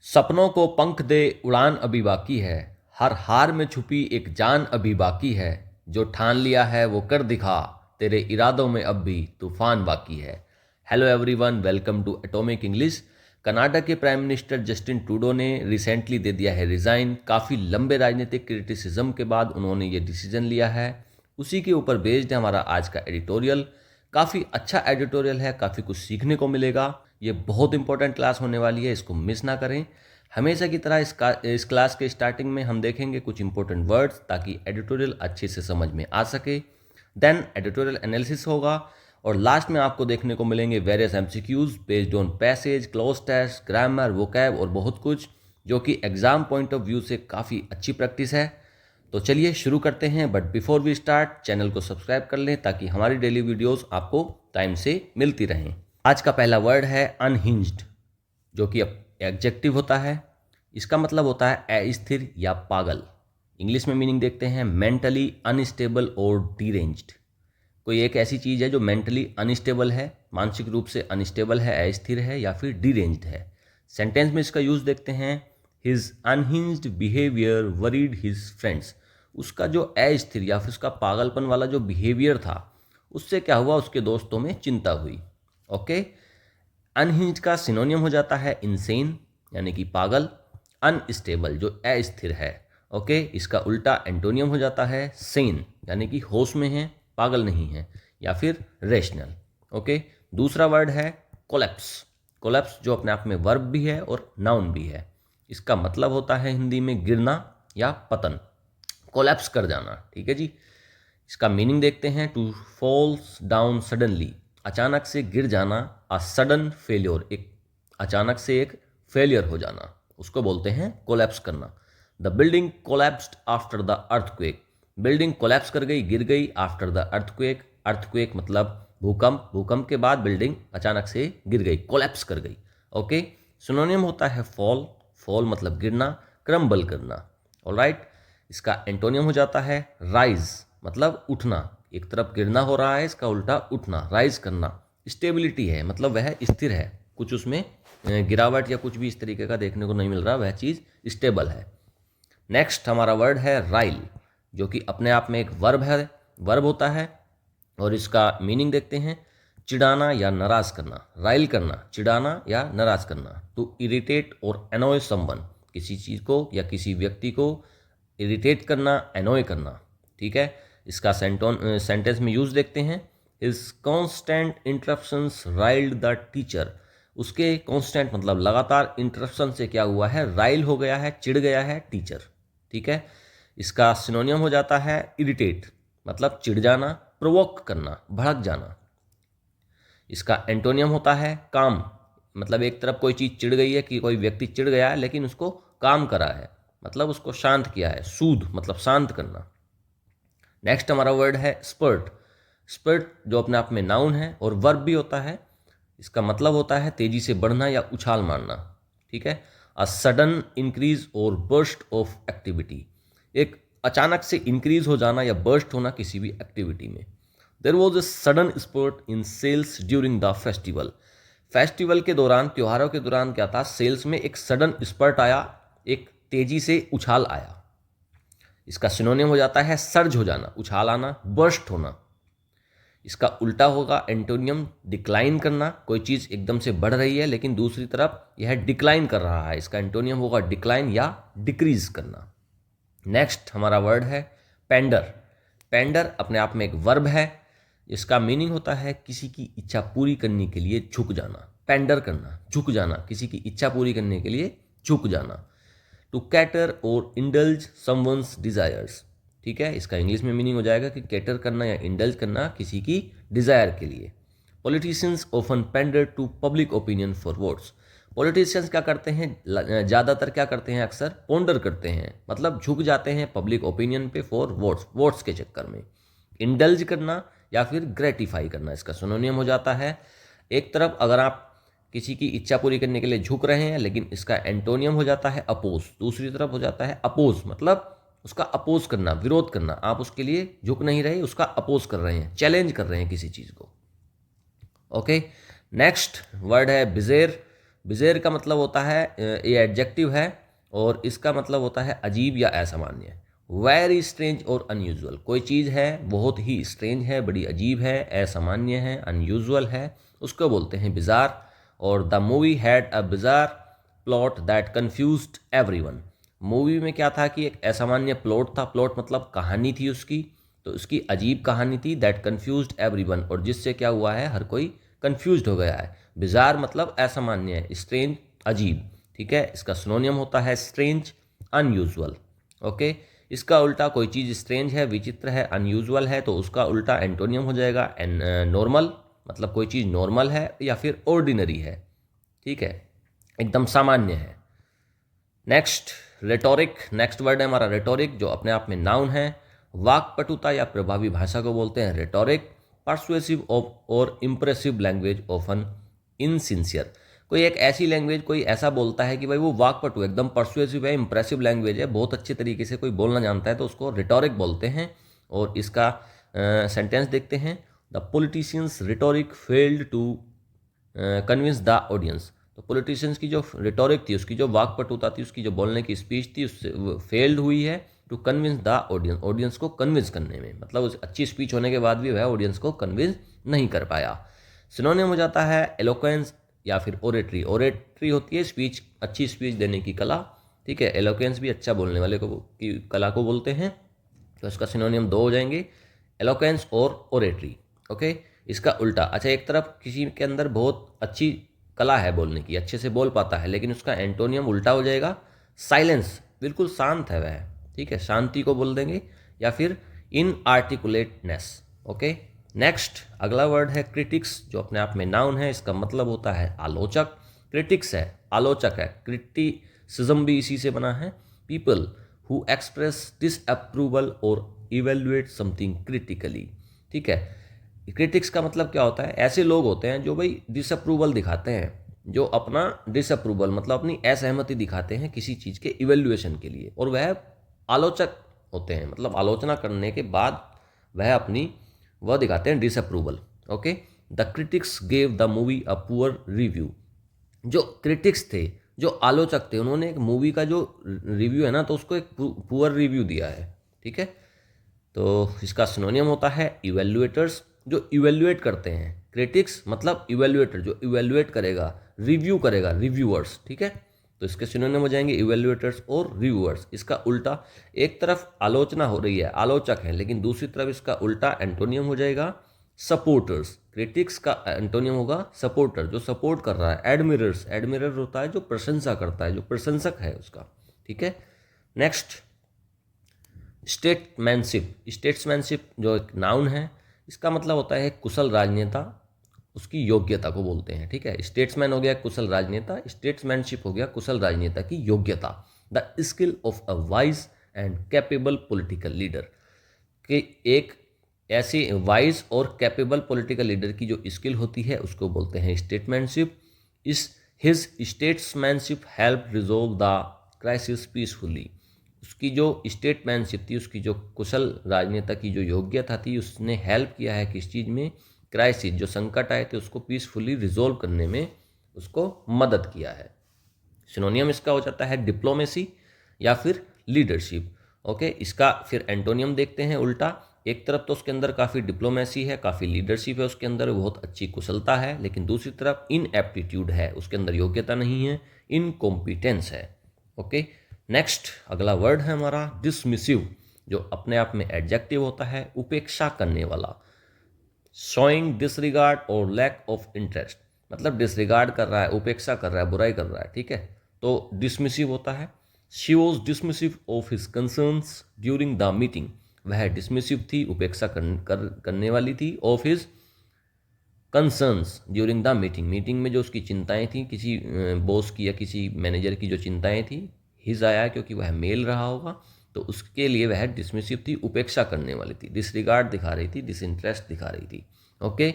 सपनों को पंख दे उड़ान अभी बाकी है। हर हार में छुपी एक जान अभी बाकी है। जो ठान लिया है वो कर दिखा। तेरे इरादों में अब भी तूफान बाकी है। Hello everyone, welcome to Atomic English. Canada के प्राइम मिनिस्टर जस्टिन ट्रूडो ने रिसेंटली दे दिया है रिज़ाइन। काफ़ी लंबे राजनीतिक क्रिटिसिज्म के बाद उन्होंने ये डिसीजन लिया है। उसी के ऊपर बेस्ड है हमारा आज का एडिटोरियल। काफ़ी अच्छा एडिटोरियल है, काफ़ी कुछ सीखने को मिलेगा। ये बहुत इंपॉर्टेंट क्लास होने वाली है, इसको मिस ना करें। हमेशा की तरह इस क्लास के स्टार्टिंग में हम देखेंगे कुछ इंपॉर्टेंट वर्ड्स ताकि एडिटोरियल अच्छे से समझ में आ सके। देन एडिटोरियल एनालिसिस होगा और लास्ट में आपको देखने को मिलेंगे various MCQs based on passage, cloze test, grammar, vocab और बहुत कुछ, जो कि एग्जाम पॉइंट ऑफ व्यू से काफ़ी अच्छी प्रैक्टिस है। तो चलिए शुरू करते हैं, but before we start channel को सब्सक्राइब कर लें ताकि हमारी डेली वीडियोस आपको टाइम से मिलती रहें। आज का पहला वर्ड है अनहिंज्ड, जो कि एडजेक्टिव होता है। इसका मतलब होता है अस्थिर या पागल। इंग्लिश में मीनिंग देखते हैं मेंटली अनस्टेबल और डीरेंज्ड। कोई एक ऐसी चीज़ है जो मेंटली अनस्टेबल है, मानसिक रूप से अनस्टेबल है, अस्थिर है या फिर डीरेंज्ड है। सेंटेंस में इसका यूज़ देखते हैं, his unhinged behaviour worried his friends. उसका जो अस्थिर या फिर उसका पागलपन वाला जो बिहेवियर था, उससे क्या हुआ, उसके दोस्तों में चिंता हुई। ओके, अनहिंज्ड का सिनोनियम हो जाता है इनसेन यानी कि पागल, अनस्टेबल जो अस्थिर है। ओके, इसका उल्टा एंटोनियम हो जाता है सेन यानी कि होश में है, पागल नहीं है, या फिर रेशनल। ओके, दूसरा वर्ड है कोलैप्स। कोलैप्स जो अपने आप में वर्ब भी है और नाउन भी है। इसका मतलब होता है हिंदी में गिरना या पतन, कोलैप्स कर जाना। ठीक है जी। इसका मीनिंग देखते हैं, टू फॉल्स डाउन सडनली, अचानक से गिर जाना। अ सडन फेल्योर, एक अचानक से एक फेलियर हो जाना, उसको बोलते हैं कोलैप्स करना। The building collapsed after the earthquake, building collapse कर गई, गिर गई। आफ्टर द अर्थक्वेक, अर्थक्वेक मतलब भूकंप, भूकंप के बाद बिल्डिंग अचानक से गिर गई, कोलैप्स कर गई। ओके, सिनोनियम होता है फॉल, फॉल मतलब गिरना, क्रम्बल करना। ऑलराइट, इसका एंटोनियम हो जाता है राइज मतलब उठना। एक तरफ गिरना हो रहा है, इसका उल्टा उठना, राइज करना। स्टेबिलिटी है मतलब वह स्थिर है, कुछ उसमें गिरावट या कुछ भी इस तरीके का देखने को नहीं मिल रहा, वह चीज़ स्टेबल है। नेक्स्ट हमारा वर्ड है राइल, जो कि अपने आप में एक वर्ब है, वर्ब होता है। और इसका मीनिंग देखते हैं, चिढ़ाना या नाराज करना। राइल करना, चिढ़ाना या नाराज करना। टू इरिटेट और एनॉय समवन, किसी चीज़ को या किसी व्यक्ति को इरिटेट करना, एनॉय करना। ठीक है, इसका सेंटेंस में यूज देखते हैं, his constant interruptions riled the teacher. उसके कॉन्स्टेंट मतलब लगातार इंटरप्शन से क्या हुआ है, राइल हो गया है, चिढ़ गया है टीचर। ठीक है, इसका सिनोनियम हो जाता है इरिटेट मतलब चिढ़ जाना, प्रोवोक करना, भड़क जाना। इसका एंटोनियम होता है काम, मतलब एक तरफ कोई चीज़ चिढ़ गई है कि कोई व्यक्ति चिढ़ गया है लेकिन उसको काम करा है, मतलब उसको शांत किया है। सूद मतलब शांत करना। नेक्स्ट हमारा वर्ड है स्पर्ट। स्पर्ट जो अपने आप में नाउन है और वर्ब भी होता है। इसका मतलब होता है तेजी से बढ़ना या उछाल मारना। ठीक है, अ सडन इंक्रीज और बर्स्ट ऑफ एक्टिविटी, एक अचानक से इंक्रीज हो जाना या बर्स्ट होना किसी भी एक्टिविटी में। There was a sudden spurt in sales during the festival. Festival के दौरान, त्योहारों के दौरान क्या था, सेल्स में एक सडन स्पर्ट आया, एक तेजी से उछाल आया। इसका सिनोनियम हो जाता है सर्ज हो जाना, उछाल आना, बर्स्ट होना। इसका उल्टा होगा एंटोनियम डिक्लाइन करना, कोई चीज़ एकदम से बढ़ रही है लेकिन दूसरी तरफ यह डिक्लाइन कर रहा है, इसका एंटोनियम होगा डिक्लाइन या डिक्रीज करना। नेक्स्ट हमारा वर्ड है पेंडर। पेंडर अपने आप में एक वर्ब है। इसका मीनिंग होता है किसी की इच्छा पूरी करने के लिए झुक जाना। पेंडर करना, झुक जाना, किसी की इच्छा पूरी करने के लिए झुक जाना। टू कैटर और इंडल्ज समवंस डिजायर्स। ठीक है, इसका इंग्लिश में मीनिंग हो जाएगा कि कैटर करना या इंडल्ज करना किसी की डिजायर के लिए। Politicians often pander to public opinion for votes. Politicians क्या करते हैं, ज़्यादातर क्या करते हैं, अक्सर पोंडर करते हैं, मतलब झुक जाते हैं पब्लिक ओपिनियन पे फॉर वोट्स, वोट्स के चक्कर में। इंडल्ज करना या फिर ग्रेटिफाई करना, इसका सिनोनियम हो जाता है। एक तरफ अगर आप किसी की इच्छा पूरी करने के लिए झुक रहे हैं, लेकिन इसका एंटोनियम हो जाता है अपोज। दूसरी तरफ हो जाता है अपोज मतलब उसका अपोज करना, विरोध करना। आप उसके लिए झुक नहीं रहे, उसका अपोज कर रहे हैं, चैलेंज कर रहे हैं किसी चीज़ को। ओके, नेक्स्ट वर्ड है बिजेर। बिज़ेर का मतलब होता है, ये एडजेक्टिव है और इसका मतलब होता है अजीब या असामान्य। वेरी स्ट्रेंज और अनयूजुअल, कोई चीज़ है बहुत ही स्ट्रेंज है, बड़ी अजीब है, असामान्य है, अनयूजुअल है, उसको बोलते हैं बिज़ार। और the movie had a bizarre plot that confused everyone. Movie में क्या था कि एक असामान्य प्लॉट था, प्लॉट मतलब कहानी थी उसकी, तो उसकी अजीब कहानी थी, दैट कन्फ्यूज्ड एवरीवन, और जिससे क्या हुआ है, हर कोई कन्फ्यूज्ड हो गया है। बिज़ार मतलब असामान्य है, स्ट्रेंज अजीब, ठीक है। इसका सिनोनियम होता है स्ट्रेंज, अनयूजुअल। ओके, इसका उल्टा, कोई चीज़ स्ट्रेंज है, विचित्र है, अनयूजुअल है, तो उसका उल्टा एंटोनियम हो जाएगा नॉर्मल, मतलब कोई चीज़ नॉर्मल है या फिर ऑर्डिनरी है, ठीक है, एकदम सामान्य है। नेक्स्ट रेटोरिक, नेक्स्ट वर्ड है हमारा रेटोरिक, जो अपने आप में नाउन है। वाक्पटुता या प्रभावी भाषा को बोलते हैं रेटोरिक। परसुएसिव और इम्प्रेसिव लैंग्वेज ऑफन इनसिंसियर, कोई एक ऐसी लैंग्वेज, कोई ऐसा बोलता है कि भाई वो वाक्पटु, एकदम परसुएसिव है, इम्प्रेसिव लैंग्वेज है, बहुत अच्छे तरीके से कोई बोलना जानता है, तो उसको रिटोरिक बोलते हैं। और इसका सेंटेंस देखते हैं। The politician's rhetoric failed to convince the audience. तो पॉलिटिशियंस की जो रिटोरिक थी, उसकी जो वाक्पटुता थी, उसकी जो बोलने की स्पीच थी, उससे फेल्ड हुई है to convince the audience, audience को कन्विंस करने में, मतलब उस अच्छी स्पीच होने के बाद भी वह ऑडियंस को कन्विंस नहीं कर पाया। सिनोनिम हो जाता है एलोक्वेंस या फिर ओरेटरी। ओरेटरी होती है स्पीच, अच्छी स्पीच देने की कला, ठीक है। एलोक्वेंस भी अच्छा बोलने वाले को की कला को बोलते हैं। तो इसका सिनोनियम दो हो जाएंगे, एलोक्वेंस और ओरेटरी। ओके, इसका उल्टा, अच्छा एक तरफ किसी के अंदर बहुत अच्छी कला है बोलने की, अच्छे से बोल पाता है, लेकिन उसका एंटोनियम उल्टा हो जाएगा साइलेंस, बिल्कुल शांत है वह, ठीक है, शांति को बोल देंगे, या फिर इनआर्टिकुलेटनेस। ओके, नेक्स्ट अगला वर्ड है क्रिटिक्स, जो अपने आप में नाउन है, इसका मतलब होता है आलोचक। क्रिटिक्स है, आलोचक है, क्रिटिसिज्म भी इसी से बना है। पीपल हु एक्सप्रेस डिसअप्रूवल और इवेल्युएट समथिंग क्रिटिकली, ठीक है। क्रिटिक्स का मतलब क्या होता है, ऐसे लोग होते हैं जो भाई डिसअप्रूवल दिखाते हैं, जो अपना डिसअप्रूवल मतलब अपनी असहमति दिखाते हैं किसी चीज़ के इवेल्युएशन के लिए, और वह आलोचक होते हैं, मतलब आलोचना करने के बाद वह दिखाते हैं disapproval. Okay, the critics gave the movie a poor review. जो क्रिटिक्स थे, जो आलोचक थे, उन्होंने एक मूवी का जो रिव्यू है ना, तो उसको एक पुअर रिव्यू दिया है, ठीक है। तो इसका सिनोनियम होता है इवेल्युएटर्स, जो इवेल्युएट करते हैं। क्रिटिक्स मतलब इवेल्युएटर, जो इवेल्युएट करेगा, रिव्यू करेगा, रिव्यूअर्स, ठीक है। तो इसके सिनोनिम हो जाएंगे इवेल्युएटर्स और रिव्यूअर्स। इसका उल्टा, एक तरफ आलोचना हो रही है, आलोचक है, लेकिन दूसरी तरफ इसका उल्टा एंटोनियम हो जाएगा सपोर्टर्स। क्रिटिक्स का एंटोनियम होगा सपोर्टर, जो सपोर्ट कर रहा है। एडमिरर्स, एडमिरर होता है जो प्रशंसा करता है, जो प्रशंसक है उसका, ठीक है। नेक्स्ट स्टेटमैनशिप, स्टेट्समैनशिप जो एक नाउन है, इसका मतलब होता है कुशल राजनेता, उसकी योग्यता को बोलते हैं, ठीक है। स्टेट्समैन हो गया कुशल राजनेता, स्टेट्समैनशिप हो गया कुशल राजनेता की योग्यता। The skill of a wise and capable political leader, कि एक ऐसे वाइज और कैपेबल पॉलिटिकल लीडर की जो स्किल होती है उसको बोलते हैं स्टेटमैनशिप। इस his statesmanship help resolve the crisis peacefully. उसकी जो स्टेटमैनशिप थी, उसकी जो कुशल राजनेता की जो योग्यता थी, उसने हेल्प किया है किस चीज़ में, क्राइसिस, जो संकट आए थे उसको पीसफुली रिजोल्व करने में उसको मदद किया है। सिनोनियम इसका हो जाता है डिप्लोमेसी या फिर लीडरशिप। ओके, इसका फिर एंटोनियम देखते हैं उल्टा। एक तरफ तो उसके अंदर काफ़ी डिप्लोमेसी है, काफ़ी लीडरशिप है, उसके अंदर बहुत अच्छी कुशलता है, लेकिन दूसरी तरफ इनएप्टीट्यूड है, उसके अंदर योग्यता नहीं है, इनकॉम्पिटेंस है। ओके, नेक्स्ट अगला वर्ड है हमारा डिसमिसिव, जो अपने आप में एडजेक्टिव होता है, उपेक्षा करने वाला। शोइंग डिसरिगार्ड और लैक ऑफ इंटरेस्ट, मतलब डिसरिगार्ड कर रहा है, उपेक्षा कर रहा है, बुराई कर रहा है, ठीक है, तो डिसमिसिव होता है। She was dismissive of his concerns during the meeting, वह डिसमिसिव थी, उपेक्षा करने वाली थी, of his concerns during the meeting, meeting में जो उसकी चिंताएं थी, किसी बॉस की या किसी मैनेजर की जो चिंताएं थी, हिज आया क्योंकि वह मेल रहा होगा, तो उसके लिए वह डिसमिसिव थी, उपेक्षा करने वाली थी, डिसरिगार्ड दिखा रही थी, डिसइंटरेस्ट दिखा रही थी। ओके,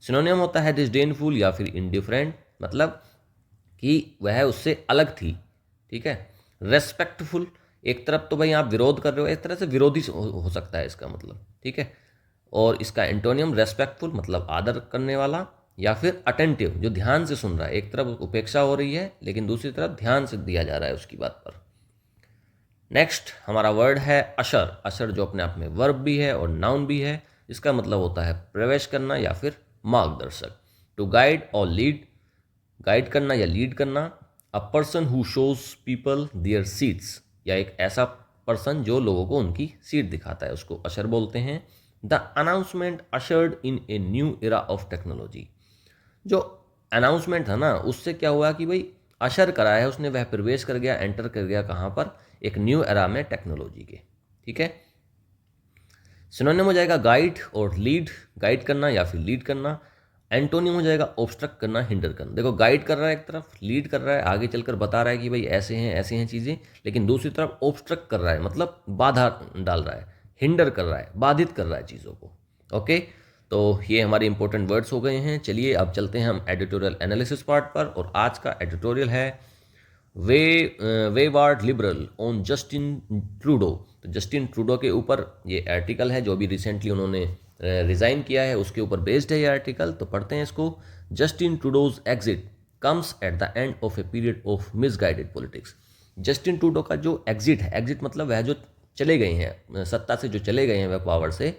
सिनोनियम होता है डिसडेनफुल या फिर इनडिफरेंट, मतलब कि वह उससे अलग थी, ठीक है। रेस्पेक्टफुल, एक तरफ तो भाई आप विरोध कर रहे हो, एक तरह से विरोधी हो सकता है इसका मतलब, ठीक है। और इसका एंटोनियम रेस्पेक्टफुल मतलब आदर करने वाला, या फिर अटेंटिव, जो ध्यान से सुन रहा है। एक तरफ उपेक्षा हो रही है लेकिन दूसरी तरफ ध्यान से दिया जा रहा है उसकी बात पर। नेक्स्ट हमारा वर्ड है अशर। अशर जो अपने आप में वर्ब भी है और नाउन भी है। इसका मतलब होता है प्रवेश करना या फिर मार्गदर्शक। टू गाइड और लीड, गाइड करना या लीड करना। A person who shows people there seats, या एक ऐसा पर्सन जो लोगों को उनकी सीट दिखाता है, उसको अशर बोलते हैं। The announcement ushered in a new era of technology, जो अनाउंसमेंट था ना उससे क्या हुआ कि भाई अशर करा है उसने, वह प्रवेश कर गया, एंटर कर गया कहाँ पर, एक न्यू एरा में टेक्नोलॉजी के। ठीक है, सिनोनिम हो जाएगा गाइड और लीड, गाइड करना या फिर लीड करना। एंटोनिम हो जाएगा ऑब्स्ट्रक्ट करना, हिंडर करना। देखो गाइड कर रहा है एक तरफ, लीड कर रहा है, आगे चलकर बता रहा है कि भाई ऐसे हैं चीज़ें, लेकिन दूसरी तरफ ऑब्स्ट्रक्ट कर रहा है, मतलब बाधा डाल रहा है, हिंडर कर रहा है, बाधित कर रहा है चीज़ों को। ओके, तो ये हमारे इंपॉर्टेंट वर्ड्स हो गए हैं। चलिए अब चलते हैं हम एडिटोरियल एनालिसिस पार्ट पर, और आज का एडिटोरियल है वेवार्ड लिबरल ऑन जस्टिन ट्रूडो। तो जस्टिन ट्रूडो के ऊपर ये आर्टिकल है, जो अभी रिसेंटली उन्होंने रिज़ाइन किया है, उसके ऊपर बेस्ड है ये आर्टिकल। तो पढ़ते हैं इसको। Justin Trudeau's exit comes at the end of a period of misguided politics. Justin Trudeau का जो एग्जिट है, एग्जिट मतलब वह जो चले गए हैं सत्ता से, जो चले गए हैं वह पावर से,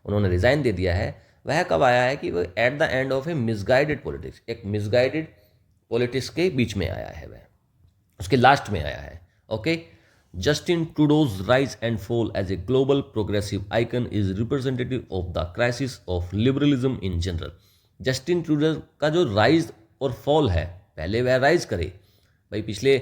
उन्होंने रिज़ाइन दे दिया है, वह कब आया है कि वह eight the end of A misguided politics, एक मिसगाइडेड पॉलिटिक्स के बीच में आया है, वह उसके लास्ट में आया है। Okay, Justin Trudeau's rise and fall as a global progressive icon is representative of the crisis of liberalism in general. Justin Trudeau का जो राइज और फॉल है, पहले वह राइज करे भाई, पिछले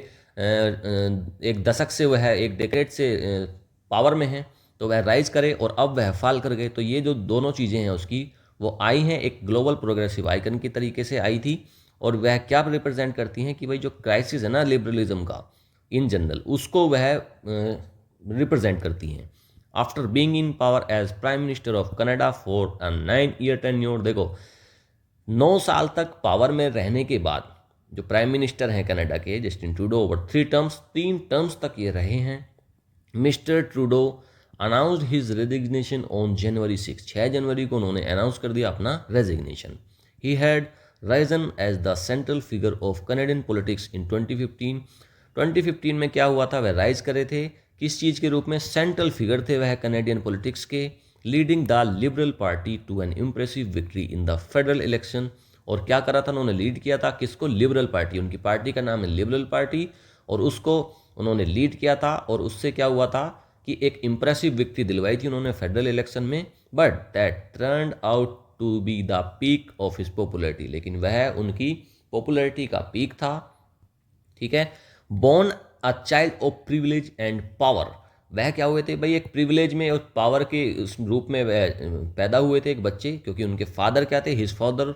एक दशक से वह एक डेकेड से पावर में है, तो वह राइज करे, और अब वह फॉल कर गए। तो ये जो दोनों चीज़ें हैं उसकी, वो आई हैं एक ग्लोबल प्रोग्रेसिव आइकन की तरीके से आई थी, और वह क्या रिप्रेजेंट करती हैं कि भाई जो क्राइसिस है ना लिबरलिज्म का इन जनरल, उसको वह रिप्रेजेंट करती हैं। After being in power as prime minister of Canada for a 9-year tenure, देखो 9 साल तक पावर में रहने के बाद जो प्राइम मिनिस्टर हैं कनाडा के जस्टिन ट्रूडो, ओवर 3 टर्म्स तक ये रहे हैं। Mister Trudeau announced his resignation on January 6, 6 जनवरी को उन्होंने अनाउंस कर दिया अपना resignation. He had risen as the central figure of Canadian politics in 2015। 2015 में क्या हुआ था, वह राइज करे थे, किस चीज़ के रूप में, सेंट्रल फिगर थे वह कनेडियन पॉलिटिक्स के, leading the liberal party to an impressive victory in the federal election. और क्या करा था उन्होंने, लीड किया था किसको, लिबरल पार्टी, उनकी पार्टी का नाम है लिबरल पार्टी, और उसको उन्होंने लीड किया था, और उससे क्या हुआ था कि एक इम्प्रेसिव विक्ट्री दिलवाई थी उन्होंने फेडरल इलेक्शन में। But that turned out to be the peak of his popularity, लेकिन वह उनकी पॉपुलैरिटी का पीक था। ठीक है, born a child of privilege and power, वह क्या हुए थे भाई, एक प्रिविलेज में और पावर के उस रूप में वह पैदा हुए थे एक बच्चे, क्योंकि उनके फादर क्या थे, his father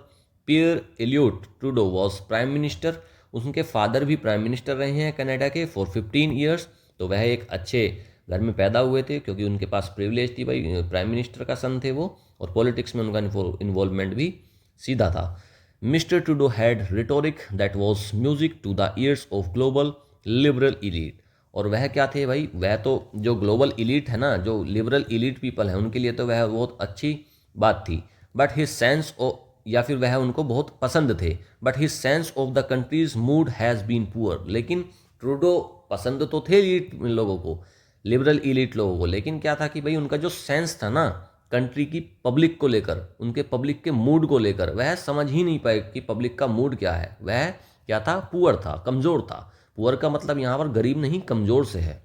Pierre Elliott Trudeau was prime minister, उनके फादर भी प्राइम मिनिस्टर रहे हैं कनाडा के फॉर 15 ईयर्स। तो वह एक अच्छे घर में पैदा हुए थे, क्योंकि उनके पास प्रिविलेज थी भाई, प्राइम मिनिस्टर का सन थे वो, और पॉलिटिक्स में उनका इन्वॉल्वमेंट भी सीधा था। Mister Trudeau had rhetoric that was music to the ears of global liberal elite, और वह क्या थे भाई, वह तो जो ग्लोबल इलीट है ना, जो लिबरल इलीट पीपल है, उनके लिए तो वह बहुत अच्छी बात थी। बट हिज सेंस ऑफ, या फिर वह उनको बहुत पसंद थे, but his sense of the country's mood has been poor. लेकिन ट्रूडो पसंद तो थे इलीट लोगों को, लिबरल इलीट लोगों को, लेकिन क्या था कि भाई उनका जो सेंस था ना कंट्री की पब्लिक को लेकर, उनके पब्लिक के मूड को लेकर, वह समझ ही नहीं पाए कि पब्लिक का मूड क्या है। वह क्या था, पुअर था, कमज़ोर था। पुअर का मतलब यहाँ पर गरीब नहीं, कमज़ोर से है।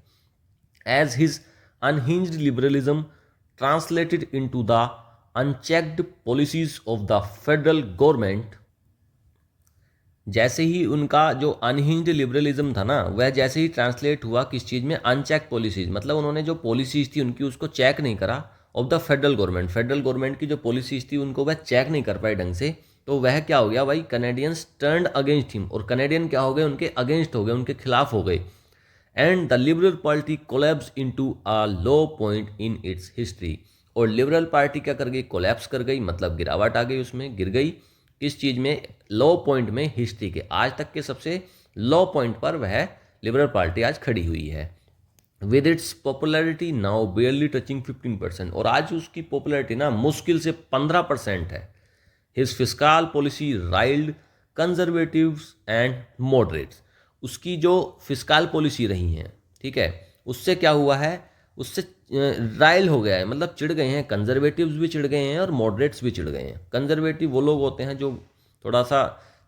As his unhinged liberalism translated into the unchecked policies of the federal government, जैसे ही उनका जो अनहिंज्ड लिबरलिज्म था ना, वह जैसे ही ट्रांसलेट हुआ किस चीज़ में, अनचेक पॉलिसीज, मतलब उन्होंने जो पॉलिसीज थी उनकी उसको चेक नहीं करा, of the federal government, federal government की जो पॉलिसीज थी उनको वह चेक नहीं कर पाए ढंग से। तो वह क्या हो गया भाई, कनेडियंस टर्न्ड अगेंस्ट हिम, और कनेडियन क्या हो गए, उनके अगेंस्ट हो गए, उनके खिलाफ हो गए। And the liberal party collapse into a low point in its history, और लिबरल पार्टी क्या कर गई, कोलैप्स कर गई, मतलब गिरावट आ गई, उसमें गिर गई, किस चीज़ में, लो पॉइंट में, हिस्ट्री के आज तक के सबसे लो पॉइंट पर वह लिबरल पार्टी आज खड़ी हुई है। With its popularity now बेयरली touching 15%, और आज उसकी पॉपुलैरिटी ना मुश्किल से 15% है। His fiscal policy riled conservatives and moderates. उसकी जो फिस्कल पॉलिसी रही हैं, ठीक है, उससे क्या हुआ है, उससे राइल हो गया है, मतलब चिढ़ गए हैं, कंजर्वेटिव्स भी चिढ़ गए हैं और मॉडरेट्स भी चिढ़ गए हैं। कंजर्वेटिव वो लोग होते हैं जो थोड़ा सा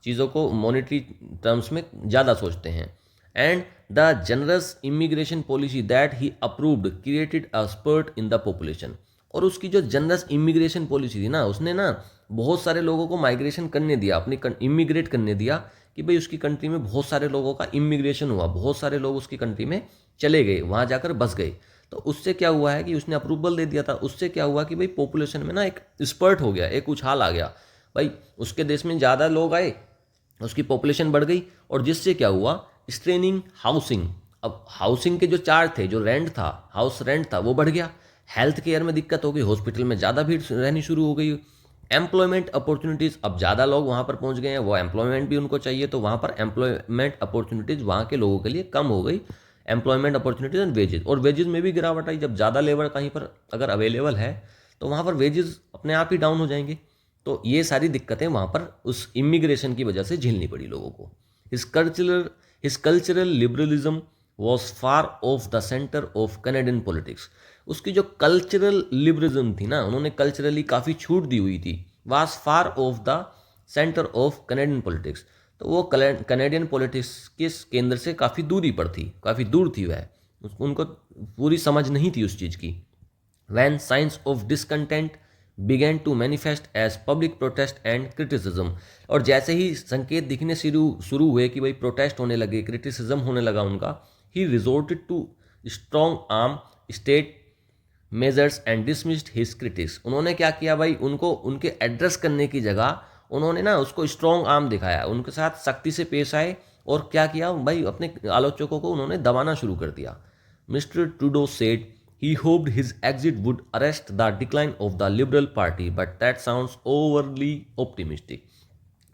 चीज़ों को मॉनेटरी टर्म्स में ज़्यादा सोचते हैं। And the generous immigration policy that he approved created a spurt in the population. और उसकी जो जनरस इमिग्रेशन पॉलिसी थी ना, उसने ना बहुत सारे लोगों को माइग्रेशन करने दिया, अपनी इमिग्रेट करने दिया, कि भाई उसकी कंट्री में बहुत सारे लोगों का इमिग्रेशन हुआ, बहुत सारे लोग उसकी कंट्री में चले गए, वहाँ जाकर बस गए। तो उससे क्या हुआ है कि उसने अप्रूवल दे दिया था, उससे क्या हुआ कि भाई पॉपुलेशन में ना एक स्पर्ट हो गया, एक उछाल आ गया, भाई उसके देश में ज़्यादा लोग आए, उसकी पॉपुलेशन बढ़ गई, और जिससे क्या हुआ, स्ट्रेनिंग हाउसिंग। अब हाउसिंग के जो चार्ज थे, जो रेंट था, हाउस रेंट था, वो बढ़ गया। हेल्थ केयर में दिक्कत हो गई, हॉस्पिटल में ज़्यादा भीड़ रहनी शुरू हो गई। एम्प्लॉयमेंट अपॉर्चुनिटीज़, अब ज़्यादा लोग वहाँ पर पहुँच गए हैं, वो एम्प्लॉयमेंट भी उनको चाहिए, तो वहाँ पर एम्प्लॉयमेंट अपॉर्चुनिटीज़ वहाँ के लोगों के लिए कम हो गई। एम्प्लॉयमेंट अपॉर्चुनिटीज एंड वेजेस, और वेजेस में भी गिरावट आई। जब ज़्यादा लेबर कहीं पर अगर अवेलेबल है तो वहाँ पर वेजेस अपने आप ही डाउन हो जाएंगे। तो ये सारी दिक्कतें वहाँ पर उस इमिग्रेशन की वजह से झेलनी पड़ी लोगों को। His cultural liberalism was far of the centre of Canadian politics. उसकी जो कल्चरल लिबरलिज्म थी ना, उन्होंने कल्चरली काफ़ी छूट दी हुई थी, was far of the centre of Canadian politics. तो वो कनेडियन पॉलिटिक्स के केंद्र से काफ़ी दूरी पर थी, काफ़ी दूर थी वह, उनको पूरी समझ नहीं थी उस चीज़ की। When signs of discontent began to manifest as public protest and criticism. और जैसे ही संकेत दिखने शुरू हुए कि भाई प्रोटेस्ट होने लगे, क्रिटिसिज्म होने लगा उनका, he resorted to strong arm state measures and dismissed his critics. उन्होंने क्या किया भाई, उनको उनके एड्रेस करने की जगह उन्होंने ना उसको स्ट्रॉन्ग आर्म दिखाया, उनके साथ सख्ती से पेश आए, और क्या किया भाई, अपने आलोचकों को उन्होंने दबाना शुरू कर दिया। Mister Trudeau said he hoped his exit would arrest the decline of the liberal party but that sounds overly optimistic।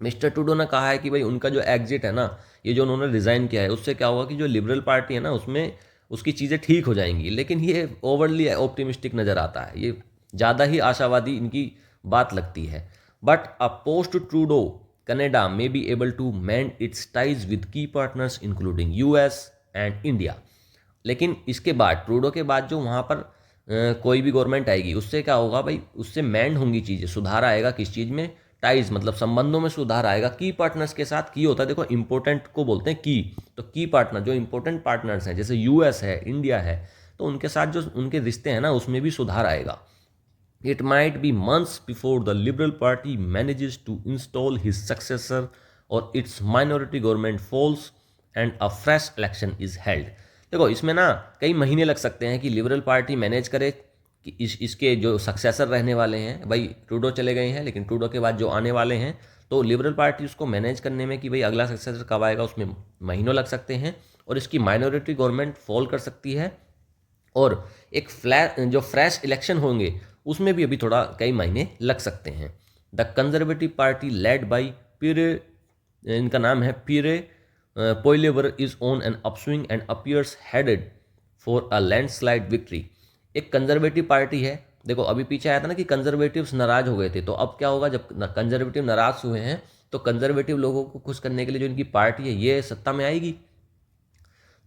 Mister Trudeau ने कहा है कि भाई उनका जो एग्जिट है ना, ये जो उन्होंने रिज़ाइन किया है, उससे क्या होगा कि जो लिबरल पार्टी है ना, उसमें उसकी चीज़ें ठीक हो जाएंगी। लेकिन ये ओवरली ऑप्टिमिस्टिक नज़र आता है, ये ज़्यादा ही आशावादी इनकी बात लगती है। But a post Trudeau Canada may be able to mend its ties with key partners including US and India. लेकिन इसके बाद, ट्रूडो के बाद जो वहाँ पर कोई भी गवर्नमेंट आएगी, उससे क्या होगा भाई, उससे मैंड होंगी चीज़ें, सुधार आएगा किस चीज़ में, टाइज मतलब संबंधों में सुधार आएगा। की पार्टनर्स के साथ, की होता है देखो इंपॉर्टेंट को बोलते हैं की, तो की पार्टनर जो इंपॉर्टेंट पार्टनर्स हैं, जैसे यूएस है, इंडिया है, तो उनके साथ जो उनके रिश्ते हैं ना, उसमें भी सुधार आएगा। It might be months before the liberal party manages to install his successor और its minority government falls and a fresh election is held. देखो इसमें ना कई महीने लग सकते हैं कि लिबरल पार्टी मैनेज करे कि इसके जो सक्सेसर रहने वाले हैं, भाई ट्रूडो चले गए हैं, लेकिन ट्रूडो के बाद जो आने वाले हैं, तो लिबरल पार्टी उसको मैनेज करने में कि भाई अगला सक्सेसर कब आएगा, उसमें महीनों लग सकते हैं, और इसकी माइनॉरिटी गवर्नमेंट फॉल कर सकती है, और एक जो फ्रेश इलेक्शन होंगे उसमें भी अभी थोड़ा कई महीने लग सकते हैं। The conservative party led by Pierre, इनका नाम है Pierre Poilievre, is on an upswing and appears headed for a landslide victory. एक कंजर्वेटिव पार्टी है, देखो अभी पीछे आया था ना कि कंजर्वेटिव्स नाराज हो गए थे, तो अब क्या होगा, जब कंजर्वेटिव नाराज हुए हैं तो कंजर्वेटिव लोगों को खुश करने के लिए जो इनकी पार्टी है ये सत्ता में आएगी।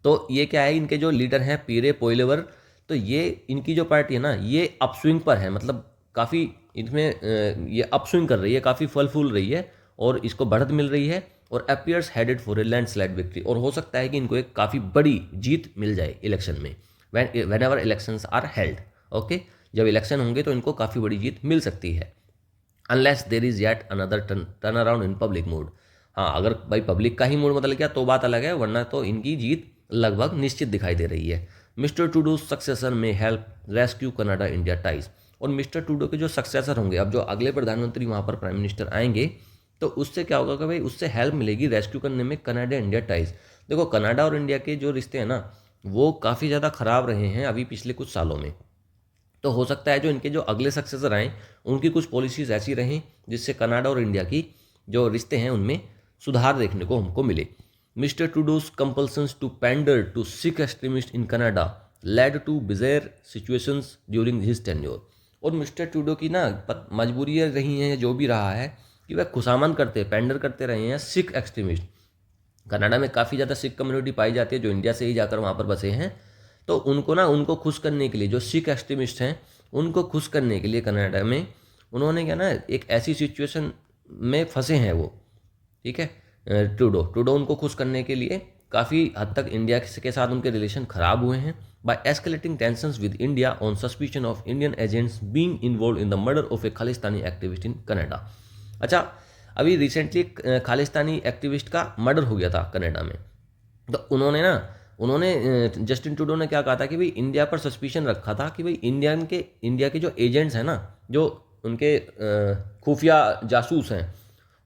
तो ये क्या है, इनके जो लीडर हैं पीरे पोइलेवर, तो ये इनकी जो पार्टी है ना, ये अपस्विंग पर है, मतलब काफ़ी इसमें ये अपस्विंग कर रही है, काफ़ी फल फूल रही है, और इसको बढ़त मिल रही है, और appears headed for a landslide victory. और हो सकता है कि इनको एक काफ़ी बड़ी जीत मिल जाए इलेक्शन में, whenever elections are held. Okay, जब इलेक्शन होंगे तो इनको काफ़ी बड़ी जीत मिल सकती है, unless there is yet another turn around in public mood. हाँ, अगर भाई पब्लिक का ही मूड बदल गया तो बात अलग है, वरना तो इनकी जीत लगभग निश्चित दिखाई दे रही है। मिस्टर ट्रूडो सक्सेसर में help rescue Canada India ties. और मिस्टर ट्रूडो के जो सक्सेसर होंगे, अब जो अगले प्रधानमंत्री वहाँ पर प्राइम मिनिस्टर आएंगे, तो उससे क्या होगा कि भाई उससे हेल्प मिलेगी रेस्क्यू करने में कनाडा इंडिया टाइज। देखो कनाडा और इंडिया के जो रिश्ते हैं ना, वो काफ़ी ज़्यादा ख़राब रहे हैं अभी पिछले कुछ सालों में। तो हो सकता है जो इनके जो अगले सक्सेसर आएँ, उनकी कुछ पॉलिसीज़ ऐसी रहें जिससे कनाडा और इंडिया की जो रिश्ते हैं उनमें सुधार देखने को हमको मिले। Mister Trudeau's compulsions to pander to Sikh extremist in Canada led to bizarre situations during his tenure. और मिस्टर ट्रूडो की ना मजबूरियाँ रही हैं, जो भी रहा है, कि वह खुशामद करते पेंडर करते रहे हैं सिख एक्सट्रीमिस्ट। कनाडा में काफ़ी ज़्यादा सिख कम्युनिटी पाई जाती है जो इंडिया से ही जाकर वहाँ पर बसे हैं। तो उनको खुश करने के लिए, जो सिख एक्सट्रीमिस्ट हैं उनको खुश करने के लिए कनाडा में उन्होंने क्या ना, एक ऐसी सिचुएशन में फंसे हैं वो, ठीक है, ट्रूडो उनको खुश करने के लिए काफ़ी हद तक इंडिया के साथ उनके रिलेशन ख़राब हुए हैं by escalating tensions with India on suspicion of Indian agents being involve in the murder of a Khalistani activist in Canada. अच्छा, अभी रिसेंटली खालिस्तानी एक्टिविस्ट का मर्डर हो गया था कनाडा में। तो उन्होंने जस्टिन ट्रूडो ने क्या कहा था कि भाई इंडिया पर सस्पिशन रखा था कि भाई इंडिया के जो एजेंट्स हैं ना, जो उनके खुफिया जासूस हैं,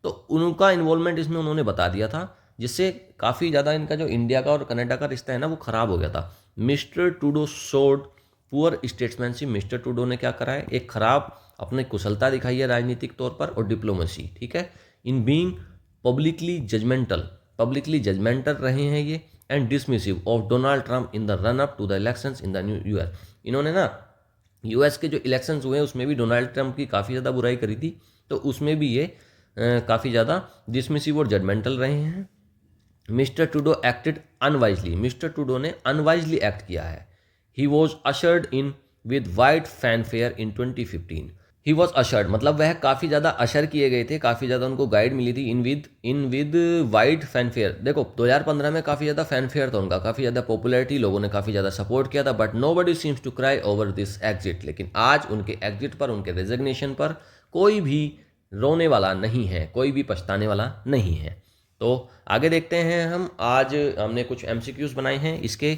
तो उनका इन्वॉल्वमेंट इसमें उन्होंने बता दिया था, जिससे काफ़ी ज़्यादा इनका जो इंडिया का और कनाडा का रिश्ता है ना वो ख़राब हो गया था। Mister Trudeau showed poor statesmanship. Mister Trudeau ने क्या करा है, एक ख़राब अपनी कुशलता दिखाई है राजनीतिक तौर पर और डिप्लोमेसी, ठीक है, इन बीइंग पब्लिकली जजमेंटल रहे हैं ये, and dismissive of Donald Trump in the run up to the elections in the new US. इन्होंने ना यूएस के जो इलेक्शंस हुए उसमें भी डोनाल्ड ट्रंप की काफ़ी ज़्यादा बुराई करी थी, तो उसमें भी ये काफ़ी ज़्यादा डिसमिसिव और जजमेंटल रहे हैं। Mister Trudeau acted unwisely. Mister Trudeau ने अनवाइजली एक्ट किया है। He was ushered in with wide fanfare in 2015। He was ushered मतलब वह काफ़ी ज़्यादा अशर किए गए थे, काफ़ी ज़्यादा उनको गाइड मिली थी इन विद वाइड फैनफेयर। देखो 2015 में काफ़ी ज़्यादा फैनफेयर था उनका, काफ़ी ज़्यादा पॉपुलैरिटी, लोगों ने काफ़ी ज़्यादा सपोर्ट किया था, but nobody seems to cry over this exit. लेकिन आज उनके एग्जिट पर, उनके रेजिग्नेशन पर कोई भी रोने वाला नहीं है, कोई भी पछताने वाला नहीं है। तो आगे देखते हैं हम। आज हमने कुछ एमसीक्यूज बनाए हैं इसके,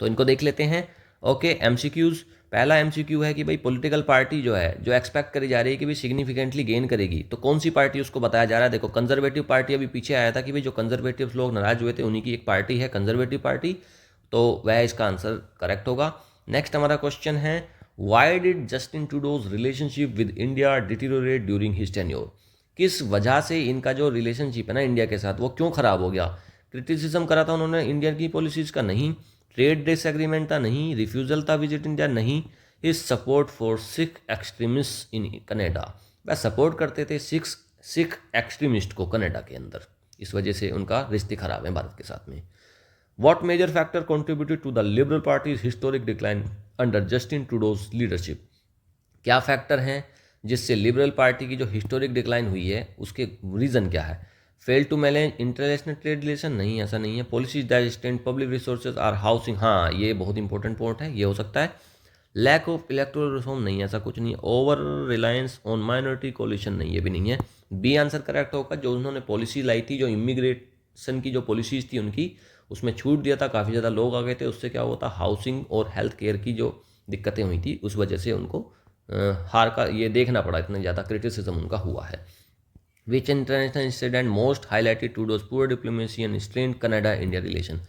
तो इनको देख लेते हैं। Okay, MCQs. पहला एमसीक्यू है कि भाई पॉलिटिकल पार्टी जो है, जो एक्सपेक्ट करी जा रही है कि भाई सिग्निफिकेंटली गेन करेगी, तो कौन सी पार्टी उसको बताया जा रहा है। देखो कंजर्वेटिव पार्टी, अभी पीछे आया था कि भाई जो कंजर्वेटिव लोग नाराज हुए थे उन्हीं की एक पार्टी है कंजर्वेटिव पार्टी, तो वह इसका आंसर करेक्ट होगा। नेक्स्ट हमारा क्वेश्चन है, why did Justin Trudeau's relationship with India deteriorate during his tenure. किस वजह से इनका जो रिलेशनशिप है ना इंडिया के साथ वो क्यों खराब हो गया। क्रिटिसिज्म करा था उन्होंने इंडिया की पॉलिसीज का, नहीं। ट्रेड डिसएग्रीमेंट था, नहीं। रिफ्यूजल था विजिट इंडिया, नहीं। His support for Sikh extremist in Canada. वह सपोर्ट करते थे सिख एक्सट्रीमिस्ट को कनाडा के अंदर, इस वजह से उनका रिश्ते खराब है भारत के साथ में। What major factor contributed to the Liberal Party's historic decline under Justin Trudeau's leadership? क्या फैक्टर हैं जिससे लिबरल पार्टी की जो हिस्टोरिक डिक्लाइन हुई है उसके रीज़न क्या है। Fail to manage international trade relation, नहीं, ऐसा नहीं है। Policies that strained public resources or housing, हाँ ये बहुत इंपॉर्टेंट पॉइंट है, ये हो सकता है। लैक ऑफ इलेक्टोरल रिफॉर्म, नहीं, ऐसा कुछ नहीं है। Over reliance on minority coalition, नहीं, ये भी नहीं है। बी आंसर करेक्ट होगा। जो उन्होंने पॉलिसी लाई थी, जो इमिग्रेशन की जो पॉलिसीज थी उनकी, उसमें छूट दिया था, काफ़ी ज़्यादा लोग आ गए थे, उससे क्या हुआ था, हाउसिंग और हेल्थ केयर की जो दिक्कतें हुई थी उस वजह से उनको हार का ये देखना पड़ा, इतना ज़्यादा क्रिटिसिज्म उनका हुआ है। Which international incident most highlighted Trudeau's poor diplomacy and strength Canada India relation.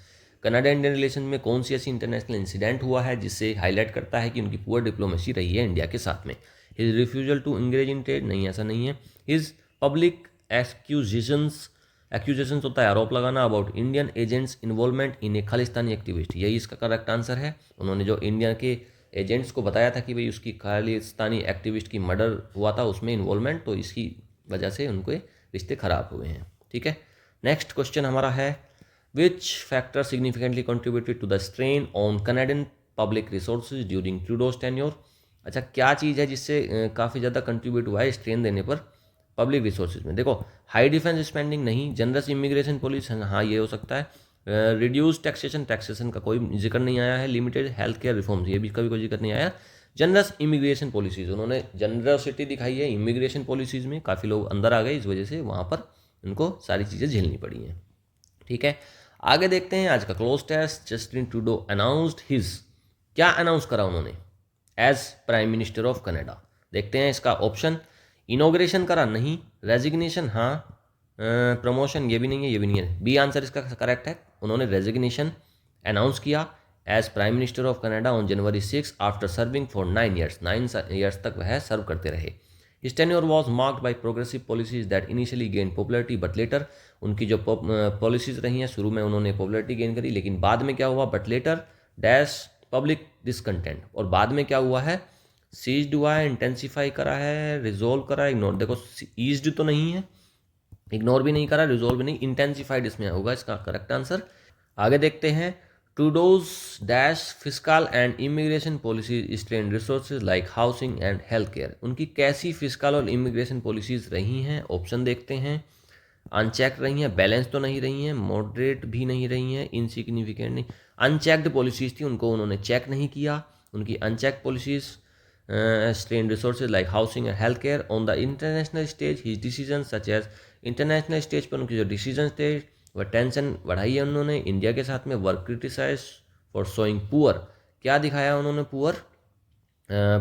Canada India relation में कौन सी ऐसी इंटरनेशनल इंसिडेंट हुआ है जिससे हाईलाइट करता है कि उनकी पुअर डिप्लोमेसी रही है इंडिया के साथ में। His refusal to engage in trade, नहीं, ऐसा नहीं है। हिज पब्लिक एक्यूजेशंस होता है आरोप लगाना about Indian agents involvement in A Khalistani activist, यही इसका करेक्ट आंसर है। उन्होंने जो इंडिया के एजेंट्स को बताया था कि भाई उसकी खालिस्तानी एक्टिविस्ट की मर्डर हुआ था उसमें इन्वॉल्वमेंट, तो इसकी वजह से उनके रिश्ते खराब हुए हैं, ठीक है। नेक्स्ट क्वेश्चन हमारा है, which factor significantly contributed to the strain on Canadian public resources during Trudeau's tenure. अच्छा, क्या चीज़ है जिससे काफ़ी ज़्यादा कंट्रीब्यूट हुआ है स्ट्रेन देने पर पब्लिक रिसोर्सेज में। देखो हाई डिफेंस स्पेंडिंग, नहीं। जनरस इमिग्रेशन पॉलिसी, हाँ ये हो सकता है। रिड्यूस टैक्सेशन का कोई जिक्र नहीं आया है। लिमिटेड हेल्थ केयर रिफॉर्म्स, ये भी कभी कोई जिक्र नहीं आया। जनरस इमिग्रेशन पॉलिसीज़, उन्होंने जनरसिटी दिखाई है इमिग्रेशन पॉलिसीज़ में, काफ़ी लोग अंदर आ गए, इस वजह से वहाँ पर उनको सारी चीज़ें झेलनी पड़ी हैं, ठीक है। आगे देखते हैं आज का cloze test. Justin Trudeau announced his, क्या अनाउंस करा उन्होंने, as prime minister of Canada. देखते हैं इसका ऑप्शन। इनॉग्रेशन करा, नहीं। रेजिग्नेशन, हाँ। प्रमोशन, ये भी नहीं है, ये भी नहीं है। बी आंसर इसका करेक्ट है। उन्होंने रेजिग्नेशन अनाउंस किया as prime minister of Canada on January 6 after serving for 9 years. 9 years तक वह सर्व करते रहे। His tenure was marked by progressive policies that initially gain popularity but later, उनकी जो पॉलिसीज रही हैं शुरू में उन्होंने पॉपुलरिटी गेन करी, लेकिन बाद में क्या हुआ, but later dash public discontent, और बाद में क्या हुआ है, सीज्ड हुआ है, इंटेंसिफाई करा है, रिजोल्व करा है, इग्नोर। देखो ईज्ड तो नहीं है, इग्नोर भी नहीं करा, रिजोल्व भी नहीं, इंटेंसिफाइड इसमें होगा इसका करेक्ट आंसर। आगे देखते हैं, Trudeau's dash fiscal and immigration policies strain resources like housing and health care. उनकी कैसी फिस्कल और इमिग्रेशन पॉलिसीज रही हैं? ऑप्शन देखते हैं। अनचेक रही हैं, बैलेंस तो नहीं रही हैं, मॉडरेट भी नहीं रही हैं, इनसिग्निफिकेंट नहीं। अनचेक्ड पॉलिसीज थी, उनको उन्होंने चेक नहीं किया। उनकी uncheck policies strain resources like housing and health care on the international stage his decision such as. International stage पर उनके जो डिसीजन थे वह टेंशन बढ़ाई है उन्होंने इंडिया के साथ में। Work criticize for showing poor, क्या दिखाया उन्होंने?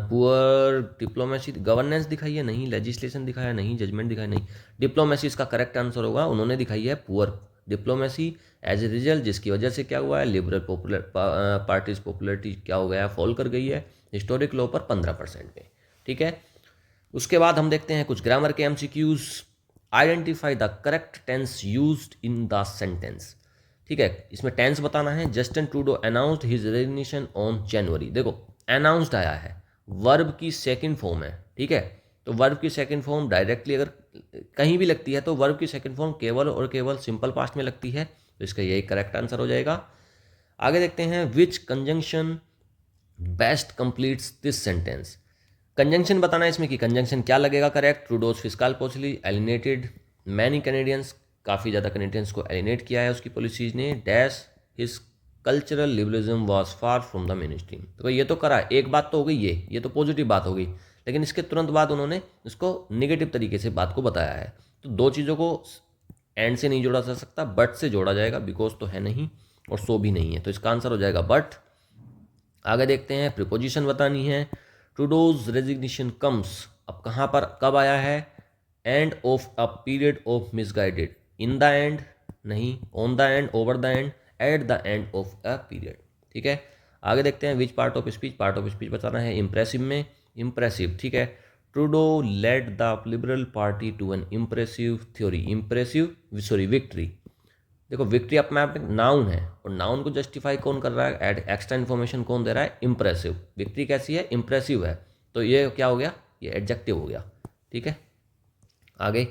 पुअर डिप्लोमेसी, गवर्नेंस दिखाई है नहीं, लेजिस्लेशन दिखाया नहीं, जजमेंट दिखाया नहीं। डिप्लोमेसी इसका करेक्ट आंसर होगा, उन्होंने दिखाई है poor diplomacy. As a result जिसकी वजह से क्या हुआ है, लिबरल पॉपुलर पार्टीज पॉपुलरिटी क्या हो गया, फॉल कर गई है हिस्टोरिक लो पर 15% पे। ठीक है, उसके बाद हम देखते हैं कुछ ग्रामर के MCQs. Identify the correct tense used in the sentence. ठीक है, इसमें टेंस बताना है। Justin Trudeau announced his resignation on January. देखो अनाउंस्ड आया है, वर्ब की सेकंड फॉर्म है। ठीक है, तो वर्ब की सेकंड फॉर्म डायरेक्टली अगर कहीं भी लगती है तो वर्ब की सेकंड फॉर्म केवल और केवल सिंपल पास्ट में लगती है, तो इसका यही करेक्ट आंसर हो जाएगा। आगे देखते हैं, which conjunction best completes this sentence. Conjunction बताना है इसमें कि कंजंक्शन क्या लगेगा correct. Trudeau's fiscal policy alienated many Canadians, काफ़ी ज़्यादा कैनेडियंस को एलिनेट किया है उसकी पॉलिसीज ने। Dash his cultural liberalism was far from the main stream. तो ये तो करा, एक बात तो हो गई, ये तो पॉजिटिव बात हो गई, लेकिन इसके तुरंत बाद उन्होंने इसको निगेटिव तरीके से बात को बताया है। तो दो चीज़ों को एंड से नहीं जोड़ा जा सकता, बट से जोड़ा जाएगा, बिकॉज तो है नहीं और सो भी नहीं है, तो इसका आंसर हो जाएगा बट। आगे देखते हैं, प्रीपोजिशन बतानी है। ट्रूडोज रेजिग्नेशन कम्स, अब कहाँ पर कब आया है? End of a period of misguided. In the end नहीं, on the end, over the end, at the end of a period. ठीक है, आगे देखते हैं, which part of speech. Part of speech बताना है। इम्प्रेसिव में, इम्प्रेसिव। ठीक है, Trudeau led the liberal party to an impressive theory. Impressive sorry victory. देखो विक्ट्री अपने आप में नाउन है, और नाउन को जस्टिफाई कौन कर रहा है, एड एक्स्ट्रा इन्फॉर्मेशन कौन दे रहा है? इम्प्रेसिव। विक्ट्री कैसी है? इम्प्रेसिव है, तो ये क्या हो गया? ये एडजेक्टिव हो गया। ठीक है, आगे,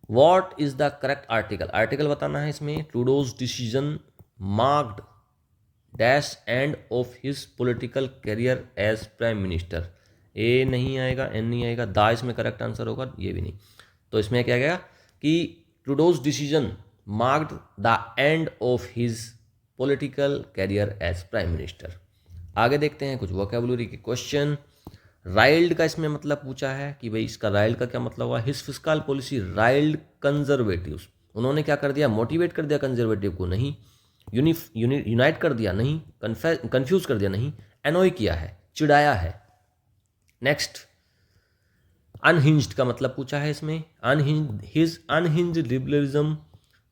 what is the correct article. Article बताना है इसमें। Trudeau's decision marked dash end of his political career as prime minister. A नहीं आएगा, एन नहीं आएगा, द इसमें करेक्ट आंसर होगा, ये भी नहीं। तो इसमें क्या गया कि Trudeau's decision marked the end of his political career as prime minister. आगे देखते हैं कुछ वोकैबुलरी के क्वेश्चन। राइल्ड का इसमें मतलब पूछा है कि भाई इसका राइल्ड का क्या मतलब हुआ। His fiscal policy riled conservatives, उन्होंने क्या कर दिया? मोटिवेट कर दिया कंजर्वेटिव को, नहीं। यूनाइट कर दिया, नहीं। कंफ्यूज कर दिया, नहीं। एनॉय किया है, चिढ़ाया है। नेक्स्ट, अनहिंज्ड का मतलब पूछा है इसमें। His unhinged liberalism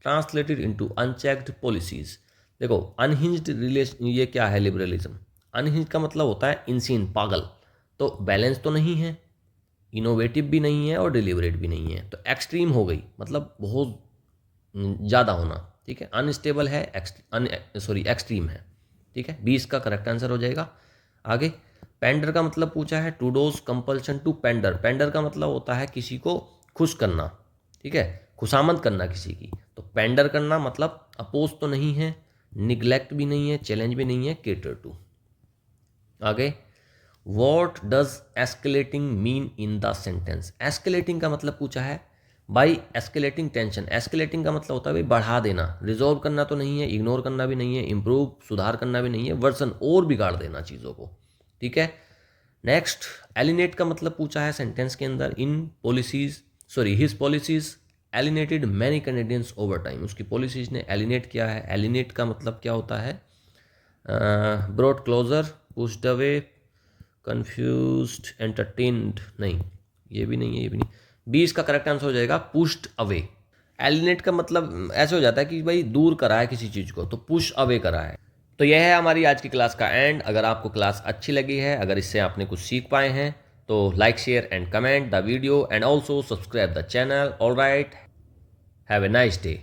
translated into unchecked policies. देखो अनहिंज्ड रिलेशन, ये क्या है लिबरलिज्म? अनहिंज्ड का मतलब होता है इनसीन, पागल। तो बैलेंस तो नहीं है, इनोवेटिव भी नहीं है और डिलिबरेट भी नहीं है, तो एक्सट्रीम हो गई, मतलब बहुत ज़्यादा होना। ठीक है, अनस्टेबल है, एक्सट्रीम है। ठीक है, 20 का करेक्ट आंसर हो जाएगा। आगे, पेंडर का मतलब पूछा है। ट्रूडोज कंपल्शन टू पेंडर। पेंडर का मतलब होता है किसी को खुश करना, ठीक है, खुशामद करना किसी की। तो पेंडर करना मतलब अपोज तो नहीं है, निग्लेक्ट भी नहीं है, चैलेंज भी नहीं है, केटर टू। आगे, what does escalating mean in the sentence. Escalating का मतलब पूछा है बाई एस्केलेटिंग टेंशन। एस्केलेटिंग का मतलब होता है भाई बढ़ा देना, रिजॉल्व करना तो नहीं है, इग्नोर करना भी नहीं है, इंप्रूव सुधार करना भी नहीं है, वर्सन और बिगाड़ देना चीज़ों को। ठीक है, नेक्स्ट, एलिनेट का मतलब पूछा है सेंटेंस के अंदर। In policies his policies alienated many Canadians over time. उसकी पॉलिसीज ने एलिनेट किया है। एलिनेट का मतलब क्या होता है? Brought closure, pushed away, confused, entertained, नहीं ये भी नहीं है, ये भी नहीं। 20 का करेक्ट आंसर हो जाएगा पुश्ड अवे। एलिनेट का मतलब ऐसे हो जाता है कि भाई दूर करा है किसी चीज़ को, तो पुश अवे करा है। तो यह है हमारी आज की क्लास का एंड। अगर आपको क्लास अच्छी लगी है, अगर इससे आपने कुछ सीख पाए हैं, तो like, share and comment the video and also subscribe the channel. All right, have a nice day.